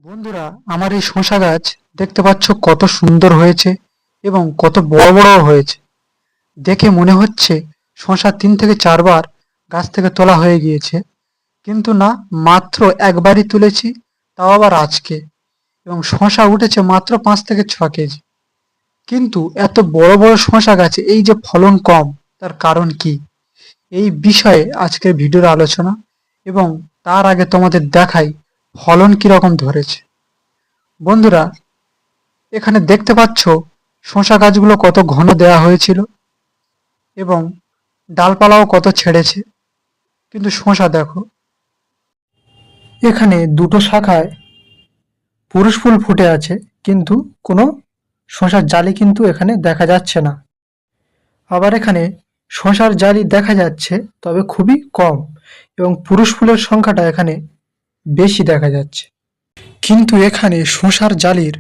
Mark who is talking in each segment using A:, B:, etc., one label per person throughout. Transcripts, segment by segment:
A: বন্ধুরা, আমার এই শসা গাছ দেখতে পাচ্ছ কত সুন্দর হয়েছে এবং কত বড় বড় হয়েছে। দেখে মনে হচ্ছে শসা 3 থেকে 4 বার গাছ থেকে তোলা হয়ে গিয়েছে, কিন্তু না, মাত্র একবারই তুলেছি, তাও আবার আজকে। এবং শসা উঠেছে মাত্র 5 থেকে 6 কেজি। কিন্তু এত বড় বড় শসা গাছে এই যে ফলন কম, তার কারণ কি? এই বিষয়ে আজকের ভিডিওর আলোচনা। এবং তার আগে তোমাদের দেখাই ফলন কিরকম ধরেছে। বন্ধুরা, এখানে দেখতে পাচ্ছ শসা গাছগুলো কত ঘন দেয়া হয়েছিল এবং ডালপালাও কত ছেড়েছে, কিন্তু শসা দেখো, এখানে দুটো শাখায় পুরুষ ফুল ফুটে আছে, কিন্তু কোনো শসার জালি কিন্তু এখানে দেখা যাচ্ছে না। আবার এখানে শসার জালি দেখা যাচ্ছে, তবে খুবই কম, এবং পুরুষ ফুলের সংখ্যাটা এখানে বেশি দেখা যাচ্ছে। কিন্তু এখানে শসার জালির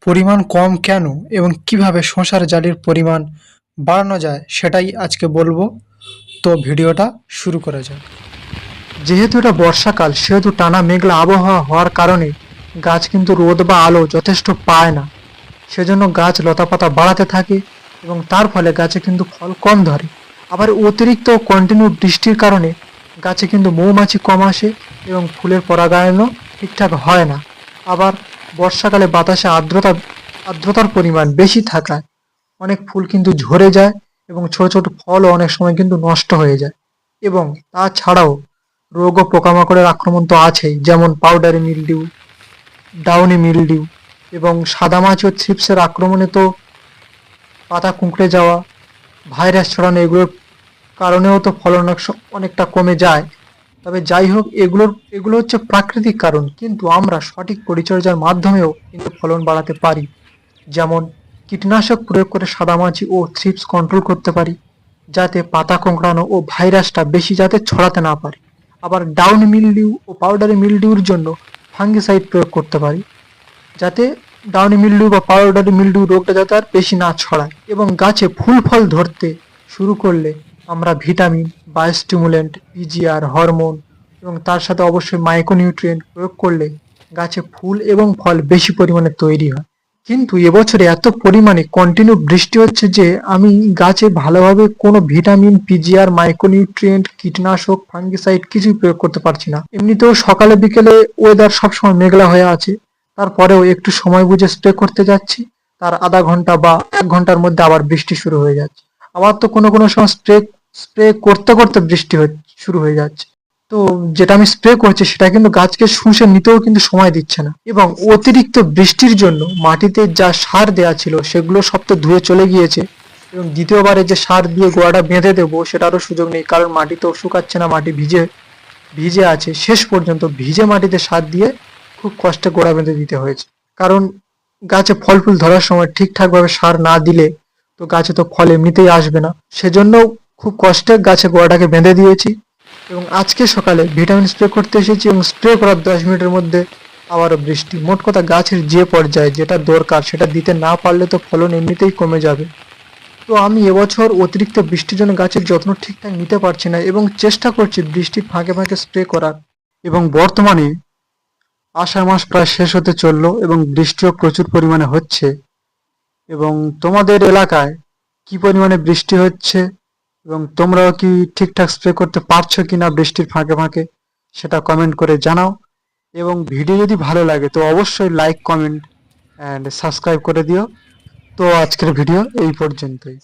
A: পরিমাণ কম কেন এবং কিভাবে শসার জালির পরিমাণ বাড়ানো যায় সেটাই আজকে বলবো। তো ভিডিওটা শুরু করা যাক। যেহেতু এটা বর্ষাকাল, সেহেতু টানা মেঘলা আবহাওয়া হওয়ার কারণে গাছ কিন্তু রোদ বা আলো যথেষ্ট পায় না। সেজন্য গাছ লতাপাতা বাড়াতে থাকে এবং তার ফলে গাছে কিন্তু ফল কম ধরে। আবার অতিরিক্ত কন্টিনিউ বৃষ্টির কারণে গাছে কিন্তু মৌমাছি কম আসে এবং ফুলের পরাগায়নও ঠিকঠাক হয় না। আবার বর্ষাকালে বাতাসে আর্দ্রতার পরিমাণ বেশি থাকায় অনেক ফুল কিন্তু ঝরে যায় এবং ছোট ছোট ফলও অনেক সময় কিন্তু নষ্ট হয়ে যায়। এবং তাছাড়াও রোগ ও পোকামাকড়ের আক্রমণ তো আছেই, যেমন পাউডারি মিলডিউ, ডাউনি মিলডিউ এবং সাদামাছি ও থ্রিপসের আক্রমণে তো পাতা কুঁকড়ে যাওয়া, ভাইরাস ছড়ানো, এগুলোর কারণেও তো ফলন অনেকটা কমে যায়। তবে যাই হোক, এগুলো হচ্ছে প্রাকৃতিক কারণ, কিন্তু আমরা সঠিক পরিচর্যার মাধ্যমেও কিন্তু ফলন বাড়াতে পারি। যেমন কীটনাশক প্রয়োগ করে সাদামাছি ও থ্রিপস কন্ট্রোল করতে পারি, যাতে পাতা কোঁকড়ানো ও ভাইরাসটা বেশি যাতে ছড়াতে না পারে। আবার ডাউন মিলডিউ ও পাউডারি মিলডিউর জন্য ফাঙ্গিসাইড প্রয়োগ করতে পারি, যাতে ডাউনি মিলডিউ বা পাউডারি মিলডিউ রোগটা যাতে আর বেশি না ছড়ায়। এবং গাছে ফুল ফল ধরতে শুরু করলে আমরা ভিটামিন, বায়োস্টিমুলেন্ট, পিজিআর, হরমোন এবং তার সাথে অবশ্যই মাইক্রোনিউট্রিয়েন্ট প্রয়োগ করলে গাছে ফুল এবং ফল বেশি পরিমাণে তৈরি হয়। কিন্তু এবছরে এত পরিমাণে কন্টিনিউ বৃষ্টি হচ্ছে যে আমি গাছে ভালোভাবে কোনো ভিটামিন, পিজিআর, মাইক্রোনিউট্রিয়েন্ট, কীটনাশক, ফাঙ্গিসাইড কিছুই প্রয়োগ করতে পারছি না। এমনিতেও সকালে বিকেলে ওয়েদার সবসময় মেঘলা হয়ে আছে, তারপরেও একটু সময় বুঝে স্প্রে করতে যাচ্ছি, তার আধা ঘন্টা বা 1 ঘন্টার মধ্যে আবার বৃষ্টি শুরু হয়ে যাচ্ছে। আবার তো কোনো কোনো সময় স্প্রে করতে করতে বৃষ্টি শুরু হয়ে যাচ্ছে। তো যেটা আমি স্প্রে করছি সেটা কিন্তু গাছকে শুষে নিতেও কিন্তু সময় দিচ্ছে না। এবং অতিরিক্ত বৃষ্টির জন্য মাটিতে যা সার দেওয়া ছিল সেগুলো সব তো ধুয়ে চলে গিয়েছে, এবং দ্বিতীয়বারে যে সার দিয়ে গোড়াটা বেঁধে দেবো সেটারও সুযোগ নেই, কারণ মাটি তো শুকাচ্ছে না, মাটি ভিজে ভিজে আছে। শেষ পর্যন্ত ভিজে মাটিতে সার দিয়ে খুব কষ্টে গোড়া বেঁধে দিতে হয়েছে, কারণ গাছে ফল ফুল ধরার সময় ঠিকঠাক ভাবে সার না দিলে তো গাছে তো ফল এমনিতেই আসবে না। সেজন্য খুব কষ্টে গাছে গোড়াটাকে বেঁধে দিয়েছি। এবং আজকে সকালে ভিটামিন স্প্রে করতে এসেছি এবং স্প্রে করার 10 মিনিটের মধ্যে আবারও বৃষ্টি। মোট কথা, গাছের যে পর্যায়ে যেটা দরকার সেটা দিতে না পারলে তো ফলন এমনিতেই কমে যাবে। তো আমি এবছর অতিরিক্ত বৃষ্টির জন্য গাছের যত্ন ঠিকঠাক নিতে পারছি না এবং চেষ্টা করছি বৃষ্টির ফাঁকে ফাঁকে স্প্রে করার। এবং বর্তমানে আষাঢ় মাস প্রায় শেষ হতে চললো এবং বৃষ্টিও প্রচুর পরিমাণে হচ্ছে। এবং তোমাদের এলাকায় কি পরিমাণে বৃষ্টি হচ্ছে এবং তোমরাও কি ঠিকঠাক স্প্রে করতে পারছো কিনা বৃষ্টির ফাঁকে ফাঁকে, সেটা কমেন্ট করে জানাও। এবং ভিডিও যদি ভালো লাগে তো অবশ্যই লাইক, কমেন্ট অ্যান্ড সাবস্ক্রাইব করে দিও। তো আজকের ভিডিও এই পর্যন্তই।